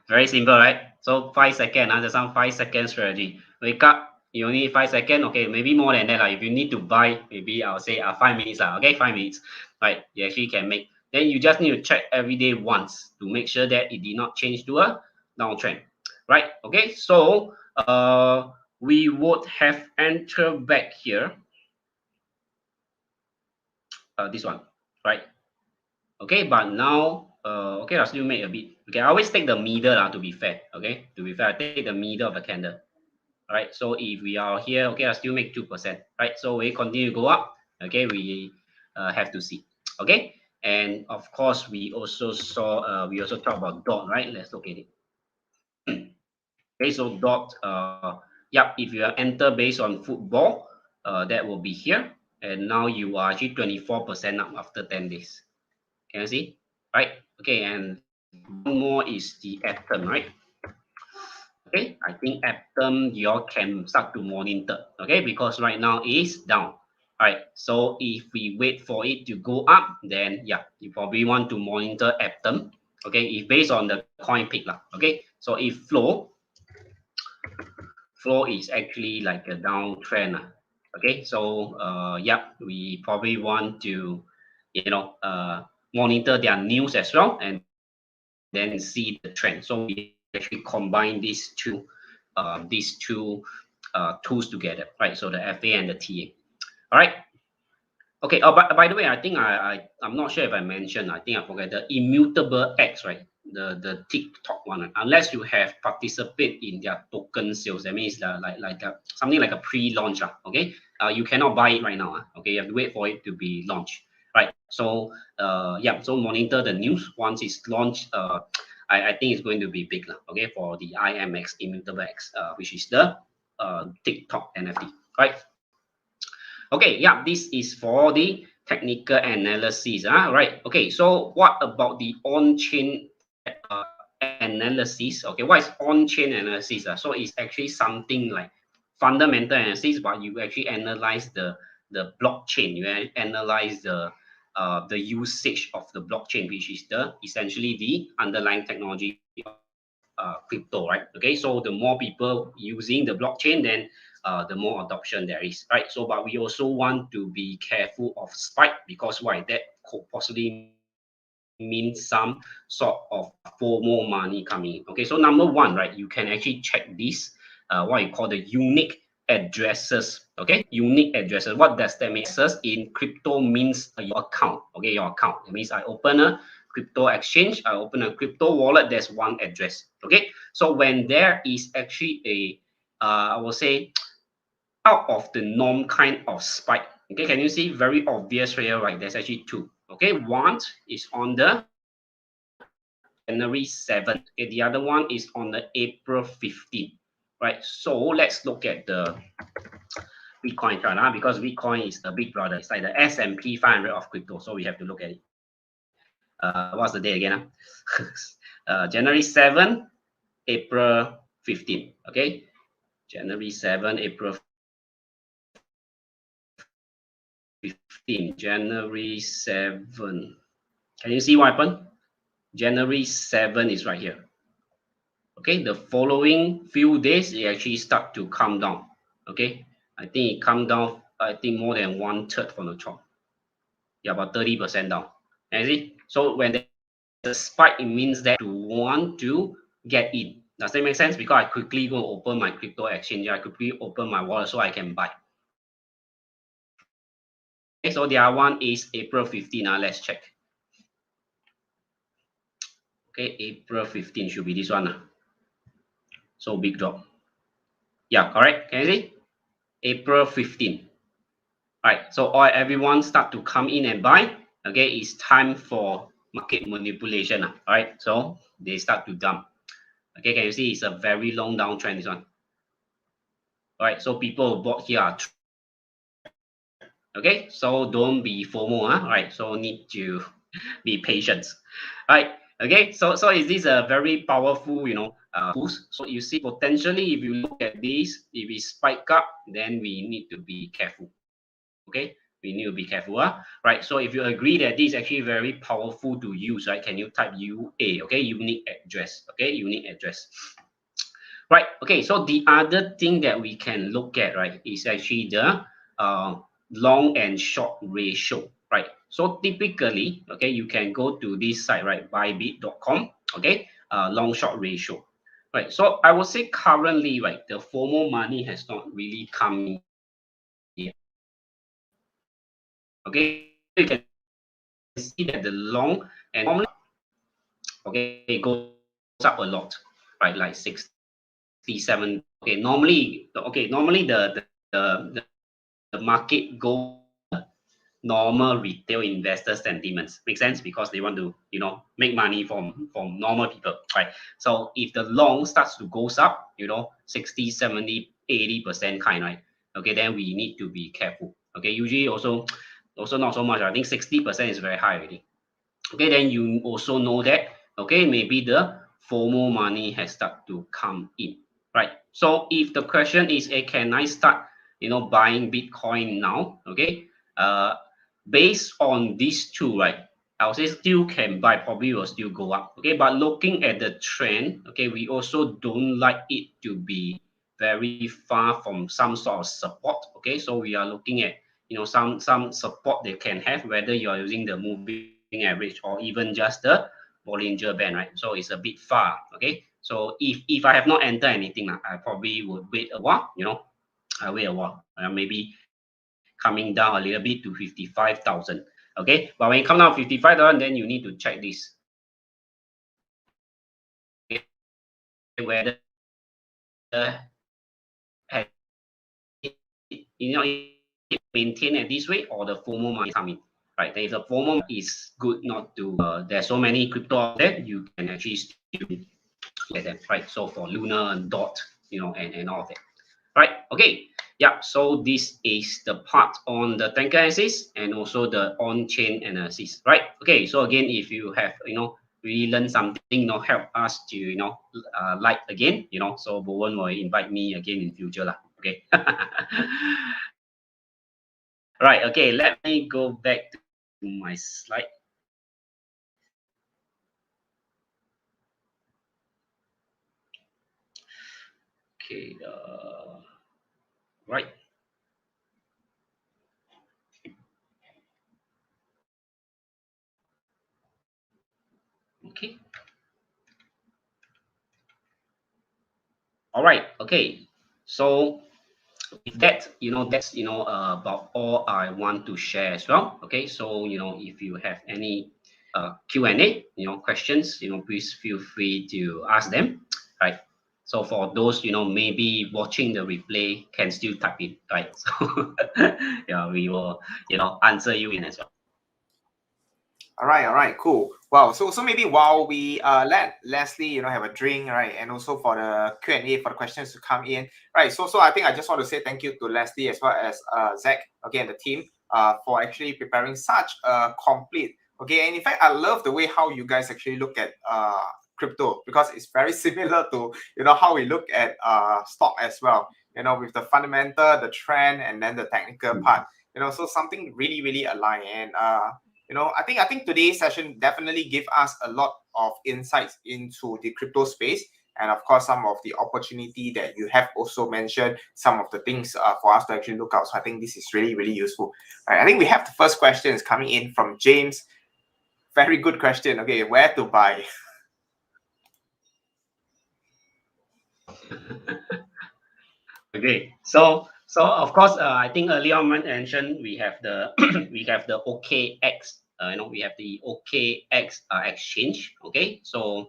very simple, right? So 5 seconds, there's some 5 second strategy. Wake up, you only need 5 seconds. Okay, maybe more than that. If you need to buy, maybe I'll say 5 minutes. Okay, 5 minutes. Right, you actually can make. Then you just need to check every day once to make sure that it did not change to a downtrend. Right, okay, so we would have entered back here. This one, right? Okay, but now, okay, I'll still make a bit. Okay, I always take the middle to be fair. Okay, to be fair, I take the middle of the candle. All right, so if we are here, okay, I'll still make 2%. Right, so we continue to go up. Okay, we have to see. Okay, and of course, we also saw, we also talk about dot, right? Let's look at it. Okay, so if you enter based on football, that will be here, and now you are actually 24% up after 10 days. Can you see? Right? Okay, and one more is the atom, right? Okay, I think atom you all can start to monitor. Okay, because right now is down. All right, so if we wait for it to go up, then yeah, you probably want to monitor atom. Okay, if based on the coin pick lah. Okay, so if flow is actually like a downtrend. Okay, so yeah, we probably want to, monitor their news as well, and then see the trend. So we actually combine these two tools together, right? So the FA and the TA. All right. Okay. Oh, by the way, I think I'm not sure if I mentioned. I think I forgot the immutable X, right? The TikTok one. Unless you have participated in their token sales, that means something like a pre-launch. Okay. You cannot buy it right now. Okay. You have to wait for it to be launched. Right. So yeah. So monitor the news once it's launched. I think it's going to be big, okay, for the IMX immutable X, which is the TikTok NFT. Right. Okay, yeah, this is for the technical analysis. Right. Okay, so what about the on-chain analysis? Okay, what is on-chain analysis? So it's actually something like fundamental analysis, but you actually analyze the blockchain. You analyze the usage of the blockchain, which is essentially the underlying technology of crypto, right? Okay, so the more people using the blockchain, then the more adoption there is, right? So, but we also want to be careful of spike, because why? That could possibly mean some sort of FOMO money coming in. Okay, so number one, right, you can actually check this, what you call the unique addresses. Okay, unique addresses. What does that mean? In crypto means your account. Okay, your account. That means I open a crypto exchange, I open a crypto wallet, there's one address. Okay, so when there is actually a I will say out of the norm kind of spike. Okay, can you see very obvious here, right? There's actually two. Okay, one is on the January 7th. Okay, the other one is on the April 15th. Right, so let's look at the Bitcoin chart, because Bitcoin is the big brother. It's like the S&P 500 of crypto, so we have to look at it. What's the date again? January 7, April 15. Okay, January 7, April 15. January 7. Can you see what happened? January 7 is right here. Okay, the following few days, it actually start to come down. Okay, I think it come down, I think more than 1/3 from the top. Yeah, about 30% down. And see, so when there's a spike, it means that you want to get in. Does that make sense? Because I quickly go open my crypto exchange, I quickly open my wallet so I can buy. Okay, so the other one is April 15. Let's check. Okay, April 15 should be this one. So big drop. Yeah, correct. Can you see? April 15. Right, so everyone start to come in and buy. Okay, it's time for market manipulation. All right, so they start to dump. Okay, can you see it's a very long downtrend, this one. All right, so people bought here. Okay, so don't be FOMO. All right, so need to be patient. All right, okay, so is this a very powerful, boost? So you see, potentially, if you look at this, if it spike up, then we need to be careful. Okay, we need to be careful. Right, so if you agree that this is actually very powerful to use, right, can you type UA? Okay, unique address. Okay, unique address. Right, okay, so the other thing that we can look at, right, is actually the long and short ratio. Right, so typically, okay, you can go to this site, right, bybit.com. Okay, long short ratio. Right, so I would say currently, right, the FOMO money has not really come in yet. Okay, you can see that the long and normally, okay, it goes up a lot, right, like 67. Okay, normally the market goes normal retail investor sentiments. Make sense? Because they want to, make money from normal people, right? So if the long starts to goes up, 60, 70, 80% kind, right? Okay, then we need to be careful. Okay, usually also not so much. I think 60% is very high already. Okay, then you also know that, okay, maybe the FOMO money has started to come in, right? So if the question is, hey, can I start, buying Bitcoin now? Okay, based on these two, right? I would say still can buy, probably will still go up. Okay, but looking at the trend, okay, we also don't like it to be very far from some sort of support. Okay, so we are looking at some support they can have, whether you are using the moving average or even just the Bollinger Band, right? So it's a bit far. Okay, so if I have not entered anything, I probably would wait a while. I wait a while, maybe coming down a little bit to 55,000. Okay, but when it comes down 55,000, then you need to check this. Okay, whether has it maintained at this way or the FOMO money coming. Right, if the FOMO is good not to, there's so many crypto out there, you can actually still get them, right? So for Luna and Dot, and all of that. Right, okay. Yeah, so this is the part on the tanker analysis and also the on-chain analysis, right? Okay, so again, if you have, really learned something, help us to, like again, so Bowen will invite me again in future lah. Okay. Right, okay, let me go back to my slide. Okay, right. Okay. All right, okay. So with that, that's about all I want to share as well. Okay, so if you have any Q&A, questions, please feel free to ask them. Right. So for those maybe watching the replay can still type in, right? So yeah, we will answer you in as well. All right, cool. Wow. So maybe while we let Leslie have a drink, right, and also for the Q&A for the questions to come in, right. So I think I just want to say thank you to Leslie as well as Zach, again, the team, for actually preparing such a complete. Okay, and in fact, I love the way how you guys actually look at crypto, because it's very similar to how we look at stock as well. With the fundamental, the trend, and then the technical part. So something really aligned. And I think today's session definitely give us a lot of insights into the crypto space, and of course some of the opportunity that you have also mentioned, some of the things for us to actually look out. So I think this is really useful. All right, I think we have the first question is coming in from James. Very good question. Okay, where to buy? Okay, so of course, I think earlier on mentioned we have the we have the OKX. We have the OKX exchange. Okay, so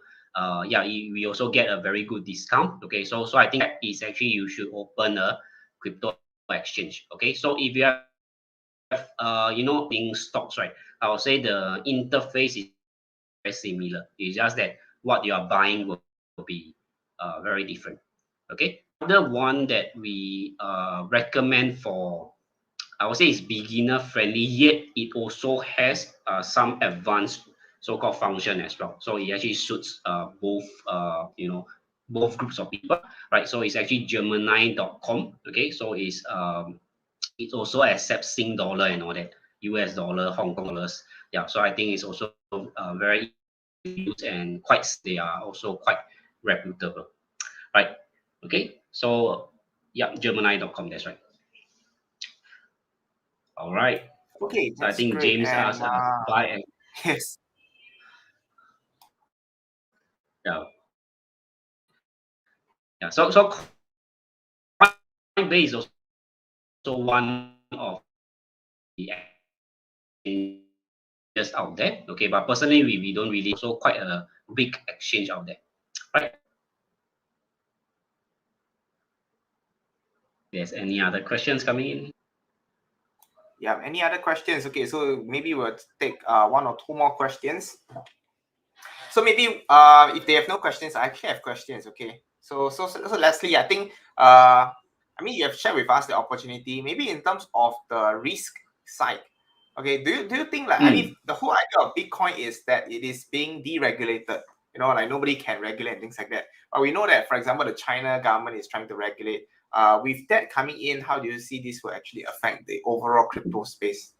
yeah, we also get a very good discount. Okay, so I think that is actually you should open a crypto exchange. Okay, so if you have in stocks, right, I would say the interface is very similar. It's just that what you are buying will be very different. Okay, another one that we recommend for, I would say, is beginner friendly, yet it also has some advanced so-called function as well. So it actually suits both both groups of people, right? So it's actually Gemini.com. Okay, so it also accepts Sing dollar and all that, US dollar, Hong Kong dollars. Yeah, so I think it's also very used and they are also quite reputable, right? Okay, so yeah, Gemini.com, that's right. All right. Okay, So I that's think great. James And asked buy and yes. yeah. Yeah. So Coinbase is also one of the exchanges out there. Okay, but personally we don't really, so quite a big exchange out there. Right. There's any other questions coming in? Yeah. Any other questions? Okay, so maybe we'll take 1 or 2 more questions. So maybe if they have no questions, I actually have questions. Okay. So Leslie, I think I mean you have shared with us the opportunity. Maybe in terms of the risk side. Okay. Do you think like I mean the whole idea of Bitcoin is that it is being deregulated? You know, like nobody can regulate and things like that. But we know that, for example, the China government is trying to regulate. With that coming in, how do you see this will actually affect the overall crypto space?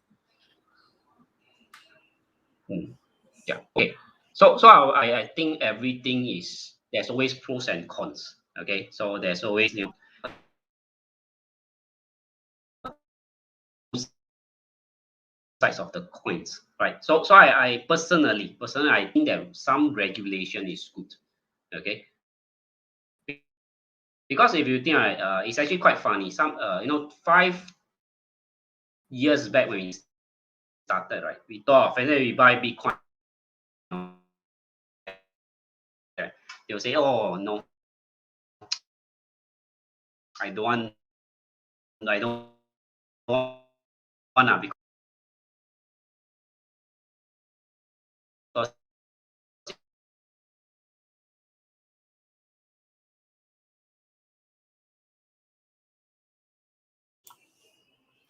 Yeah. Okay. So I think everything is, there's always pros and cons. Okay. So there's always, you know, sides of the coins, right? So I personally I think that some regulation is good. Okay. Because if you think, it's actually quite funny. Some, 5 years back when we started, right, we thought, and then we buy Bitcoin, they'll say, oh no, I don't want, I don't want because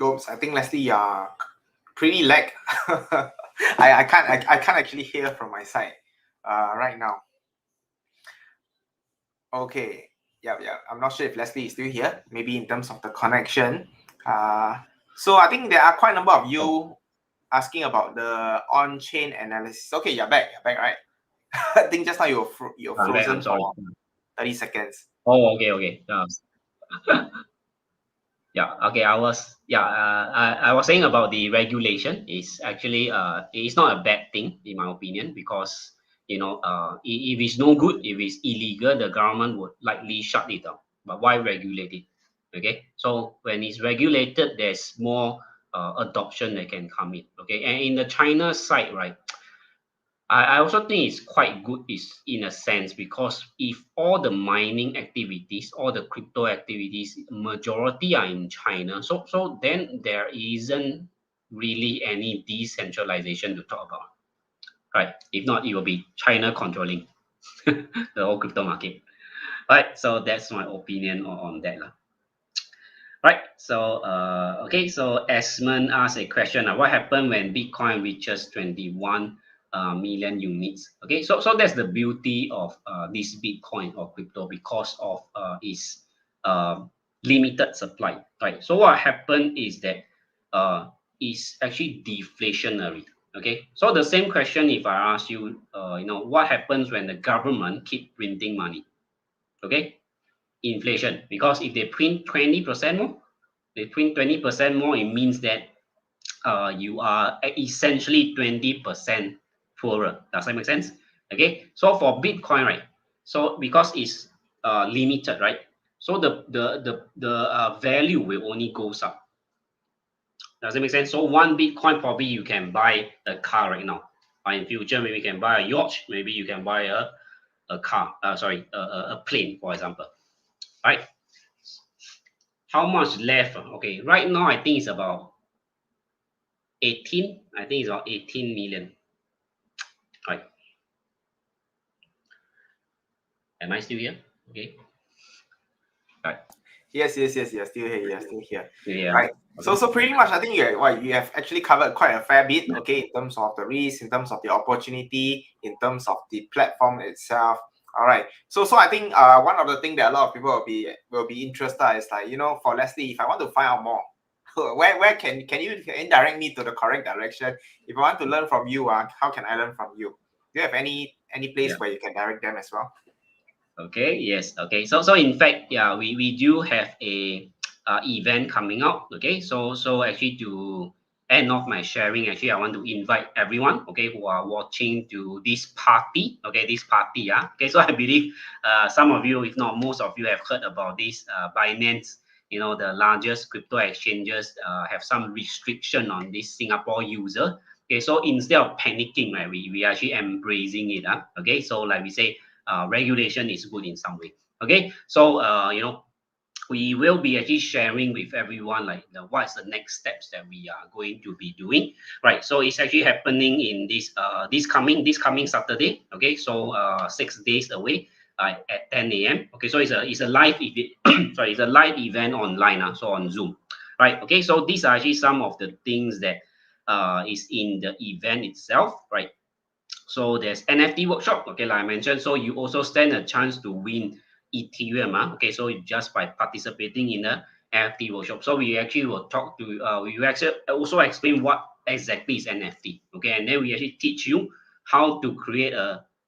Oops, I think Leslie, pretty lag. I can't actually hear from my side right now. Okay. Yeah. I'm not sure if Leslie is still here. Maybe in terms of the connection. So I think there are quite a number of you asking about the on-chain analysis. Okay, you're back, right? I think just now you're frozen I'm sorry. for 30 seconds. Oh, okay. Yeah, okay. I was saying about the regulation is actually it's not a bad thing in my opinion, because if it's no good, if it's illegal, the government would likely shut it down. But why regulate it? Okay, so when it's regulated, there's more adoption that can come in. Okay, and in the China side, right, I also think it's quite good is in a sense, because if all the mining activities, all the crypto activities, majority are in China, so then there isn't really any decentralization to talk about, right? If not, it will be China controlling the whole crypto market, right? So that's my opinion on that. Right. So, okay. So Esmond asked a question. What happened when Bitcoin reaches 21 million units? Okay. So that's the beauty of this Bitcoin or crypto, because of its limited supply. Right. So what happened is that it's actually deflationary. Okay. So the same question, if I ask you, what happens when the government keep printing money? Okay. Inflation, because if they print 20% more, they print 20% more, it means that you are essentially 20% poorer. Does that make sense? Okay, so for Bitcoin, right, so because it's limited, right, so the value will only goes up. Does that make sense? So one Bitcoin, probably you can buy a car right now, or in future maybe you can buy a yacht, maybe you can buy a car, a plane, for example, right? How much left? Okay, right now I think it's about 18. I think it's about 18 million. Right. Am I still here? Okay. Right. Yes. You're still here. You're still here. Yeah. Right. Okay. So pretty much, I think you have actually covered quite a fair bit. Okay, in terms of the risk, in terms of the opportunity, in terms of the platform itself. All right. So I think one of the things that a lot of people will be interested is like, for Leslie, if I want to find out more, where can you indirect me to the correct direction? If I want to learn from you, how can I learn from you? Do you have any place Yeah. where you can direct them as well? Okay. Yes. Okay. So in fact, yeah, we do have a event coming out. Okay. So actually, to end off my sharing, actually I want to invite everyone, okay, who are watching, to this party. Okay, this party. Yeah. Okay. So I believe some of you, if not most of you, have heard about this Binance. The largest crypto exchanges have some restriction on this Singapore user. Okay, so instead of panicking, right, we actually embracing it. Okay, so like we say, regulation is good in some way. Okay, so we will be actually sharing with everyone like what's the next steps that we are going to be doing, right? So it's actually happening in this coming Saturday. Okay, so 6 days away at 10 a.m. Okay, so it's a live event. Sorry, it's a live event online, so on Zoom, right? Okay, so these are actually some of the things that is in the event itself, right? So there's NFT workshop, okay, like I mentioned. So you also stand a chance to win Ethereum, okay. So just by participating in the NFT workshop. So we actually will talk to, we will actually also explain what exactly is NFT, okay, and then we actually teach you how to create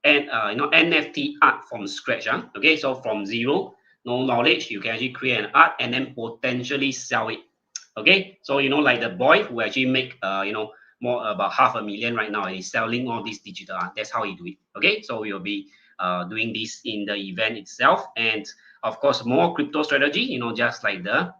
NFT art from scratch, okay. So from zero, no knowledge, you can actually create an art and then potentially sell it, okay. So like the boy who actually make more about 500,000 right now and he's selling all these digital art. That's how he do it. Okay, so we'll be doing this in the event itself, and of course more crypto strategy. Just like the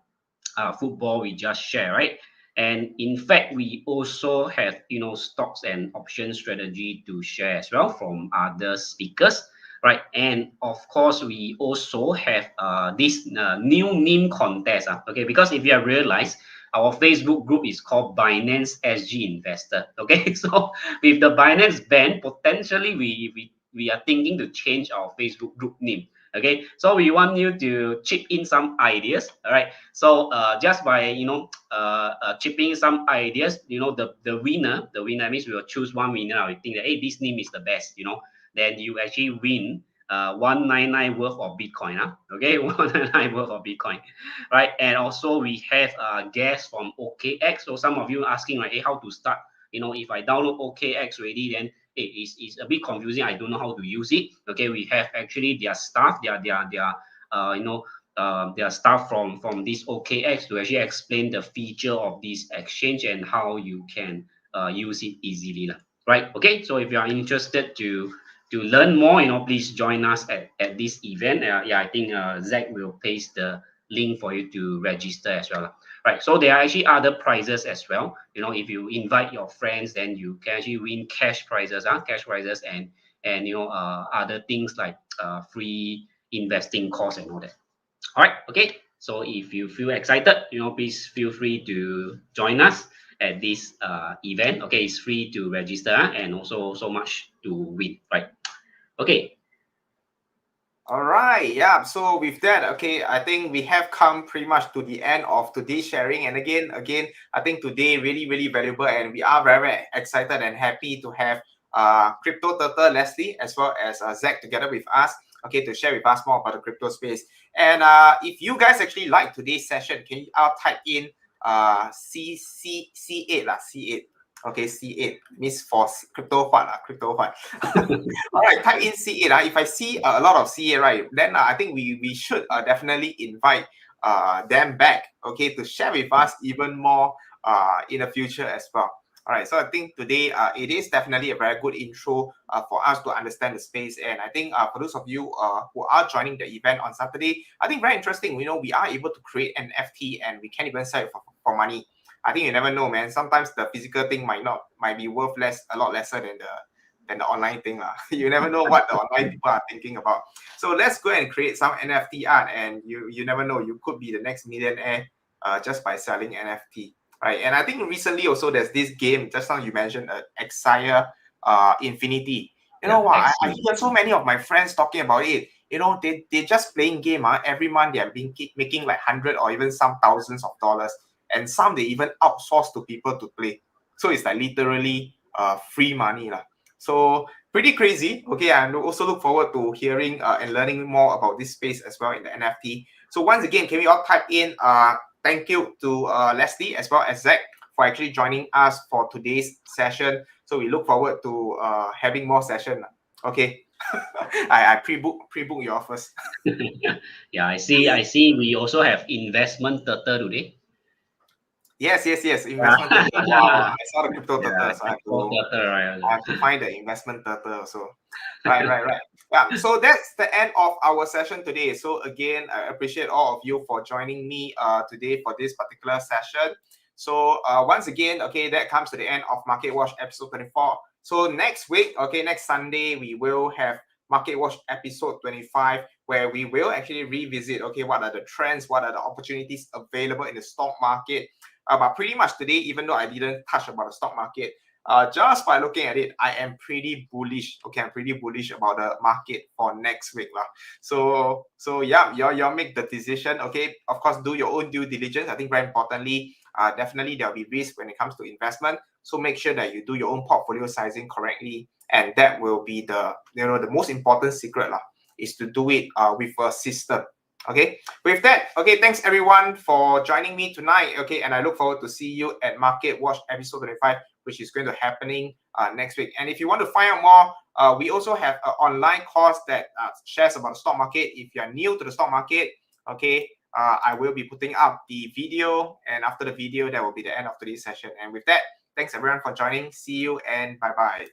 football we just share, right? And in fact, we also have stocks and option strategy to share as well from other speakers, right? And of course, we also have this new meme contest. Okay, because if you have realized, our Facebook group is called Binance SG Investor. Okay, so with the Binance ban, potentially we are thinking to change our Facebook group name. Okay, so we want you to chip in some ideas. All right, so just by chipping some ideas, the winner means we will choose one winner. We think that hey, this name is the best. Then you actually win 199 worth of Bitcoin. Okay, 199 worth of Bitcoin, right? And also we have guests from OKX. So some of you asking like, hey, how to start? If I download OKX already, then it's a bit confusing. I don't know how to use it. Okay, we have actually their staff, uh, you know their staff from this OKX to actually explain the feature of this exchange and how you can use it easily, right? Okay, so if you are interested to learn more, please join us at this event. Yeah, I think Zach will paste the link for you to register as well. Right. So there are actually other prizes as well. If you invite your friends, then you can actually win cash prizes, and other things like free investing course and all that. All right. Okay. So if you feel excited, please feel free to join us at this event. Okay, it's free to register, and also so much to win. Right. Okay. All right, yeah. So with that, okay, I think we have come pretty much to the end of today's sharing. And again, I think today really, really valuable, and we are very, very excited and happy to have Crypto Turtle Leslie as well as Zach together with us, okay, to share with us more about the crypto space. And if you guys actually like today's session, can you type in C8 lah, C8. Okay, C8 means for crypto fund, crypto fund. All right, type in C8. If I see a lot of C8, right, then I think we should definitely invite them back, okay, to share with us even more in the future as well. All right, so I think today it is definitely a very good intro for us to understand the space. And I think for those of you who are joining the event on Saturday, I think very interesting. We are able to create an NFT and we can even sell it for money. I think you never know, man. Sometimes the physical thing might be worth a lot lesser than the online thing. You never know what the online people are thinking about. So let's go and create some NFT art, and you never know, you could be the next millionaire just by selling NFT. Right. And I think recently also there's this game, just now you mentioned Exire Infinity. I hear so many of my friends talking about it. They just playing game. Every month they are making like 100 or even some thousands of dollars. And some they even outsource to people to play. So it's like literally free money. So pretty crazy. Okay, and also look forward to hearing and learning more about this space as well in the NFT. So once again, can we all type in thank you to Leslie as well as Zach for actually joining us for today's session. So we look forward to having more session. Okay. I pre-book your first. Yeah, I see. We also have investment turtle today. Yes. Investment turtle. Wow, I saw the crypto turtle, so I have to find the investment turtle also. Right. Yeah. So that's the end of our session today. So again, I appreciate all of you for joining me today for this particular session. So once again, okay, that comes to the end of Market Watch episode 24. So next week, okay, next Sunday, we will have Market Watch episode 25, where we will actually revisit, okay, what are the trends, what are the opportunities available in the stock market. But pretty much today, even though I didn't touch about the stock market, just by looking at it, I am pretty bullish. Okay, I'm pretty bullish about the market for next week lah. So yeah, you make the decision. Okay, of course, do your own due diligence. I think very importantly, definitely there'll be risk when it comes to investment. So make sure that you do your own portfolio sizing correctly, and that will be the the most important secret lah, is to do it with a system. Okay, with that, okay, thanks everyone for joining me tonight. Okay, and I look forward to see you at Market Watch episode 25, which is going to happening next week. And if you want to find out more, we also have an online course that shares about the stock market. If you are new to the stock market, okay, I will be putting up the video, and after the video, that will be the end of today's session. And with that, thanks everyone for joining. See you and bye-bye.